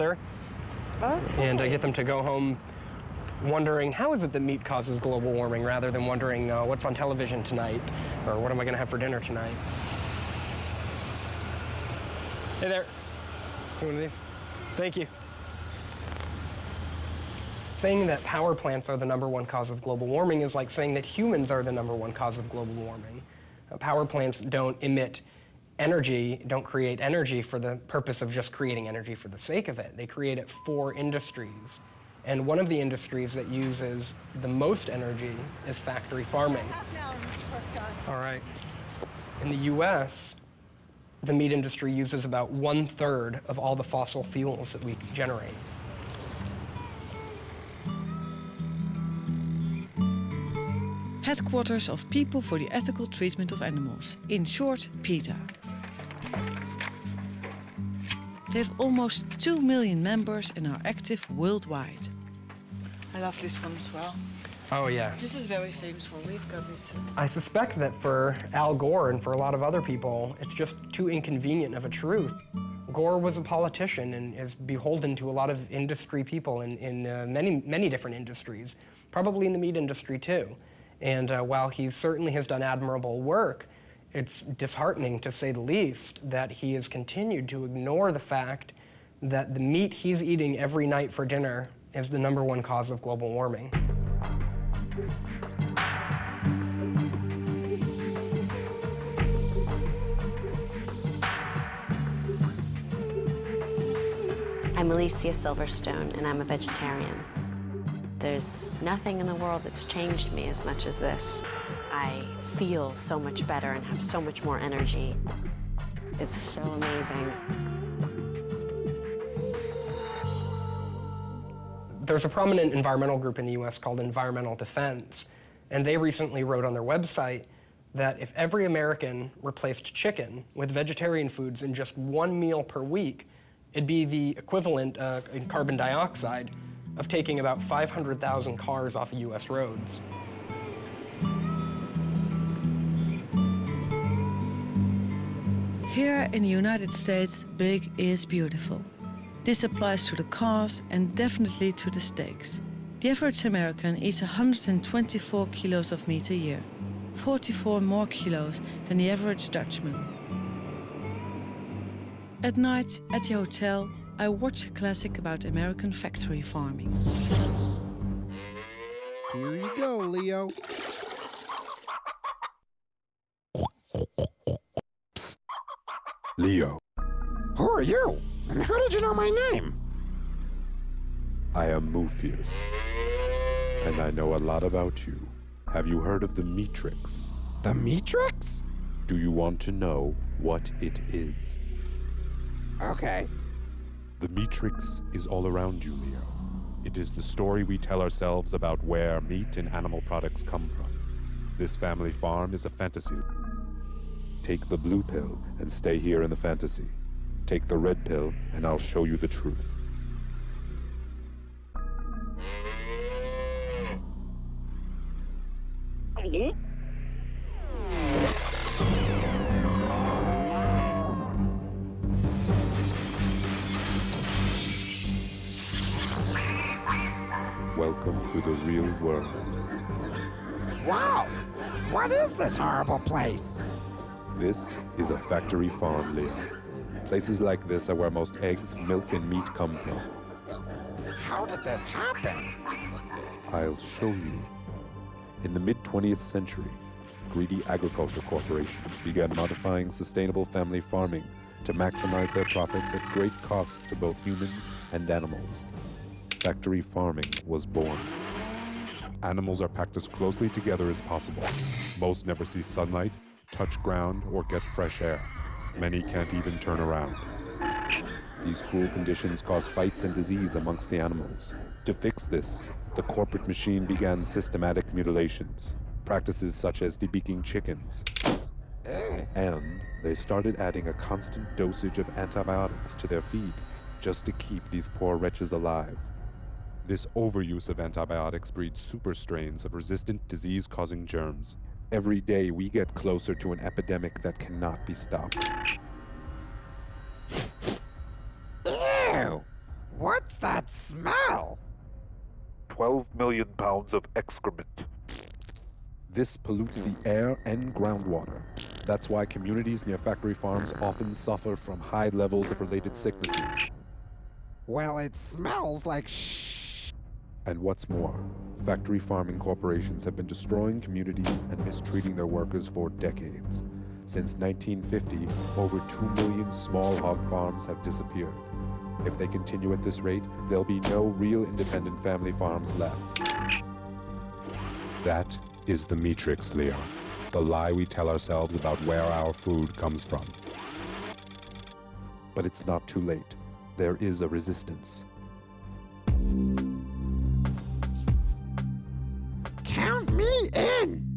there, and I get them to go home wondering how is it that meat causes global warming rather than wondering what's on television tonight or what am I going to have for dinner tonight. Hey there. One of these? Thank you. Saying that power plants are the #1 cause of global warming is like saying that humans are the #1 cause of global warming. Power plants don't emit energy, don't create energy for the purpose of just creating energy for the sake of it. They create it for industries. And one of the industries that uses the most energy is factory farming. Half an hour, Mr. Prescott. All right. In the US, the meat industry uses about 1/3 of all the fossil fuels that we generate. Headquarters of People for the Ethical Treatment of Animals, in short, PETA. They have almost 2 million members and are active worldwide. I love this one as well. Oh, yes. This is very famous one. We've got this. I suspect that for Al Gore and for a lot of other people, it's just too inconvenient of a truth. Gore was a politician and is beholden to a lot of industry people in many different industries, probably in the meat industry too. And while he certainly has done admirable work, it's disheartening, to say the least, that he has continued to ignore the fact that the meat he's eating every night for dinner is the #1 cause of global warming. I'm Alicia Silverstone, and I'm a vegetarian. There's nothing in the world that's changed me as much as this. I feel so much better and have so much more energy. It's so amazing. There's a prominent environmental group in the US called Environmental Defense, and they recently wrote on their website that if every American replaced chicken with vegetarian foods in just 1 meal per week, it'd be the equivalent in carbon dioxide of taking about 500,000 cars off of US roads. Here in the United States, big is beautiful. This applies to the cars and definitely to the steaks. The average American eats 124 kilos of meat a year, 44 more kilos than the average Dutchman. At night, at the hotel, I watch a classic about American factory farming. Here you go, Leo. Psst. Leo. Who are you? And how did you know my name? I am Mufius, and I know a lot about you. Have you heard of the Matrix? The Matrix? Do you want to know what it is? Okay. The Matrix is all around you, Leo. It is the story we tell ourselves about where meat and animal products come from. This family farm is a fantasy. Take the blue pill and stay here in the fantasy. Take the red pill and I'll show you the truth. Welcome to the real world. Wow! What is this horrible place? This is a factory farm, Leo. Places like this are where most eggs, milk, and meat come from. How did this happen? I'll show you. In the mid-20th century, greedy agriculture corporations began modifying sustainable family farming to maximize their profits at great cost to both humans and animals. Factory farming was born. Animals are packed as closely together as possible. Most never see sunlight, touch ground, or get fresh air. Many can't even turn around. These cruel conditions cause fights and disease amongst the animals. To fix this, the corporate machine began systematic mutilations, practices such as debeaking chickens. And they started adding a constant dosage of antibiotics to their feed just to keep these poor wretches alive. This overuse of antibiotics breeds super strains of resistant disease-causing germs. Every day we get closer to an epidemic that cannot be stopped. Ew! What's that smell? 12 million pounds of excrement. This pollutes the air and groundwater. That's why communities near factory farms often suffer from high levels of related sicknesses. Well, it smells like shh. And what's more, factory farming corporations have been destroying communities and mistreating their workers for decades. Since 1950, over 2 million small hog farms have disappeared. If they continue at this rate, there'll be no real independent family farms left. That is the matrix, Leon. The lie we tell ourselves about where our food comes from. But it's not too late. There is a resistance. Count me in!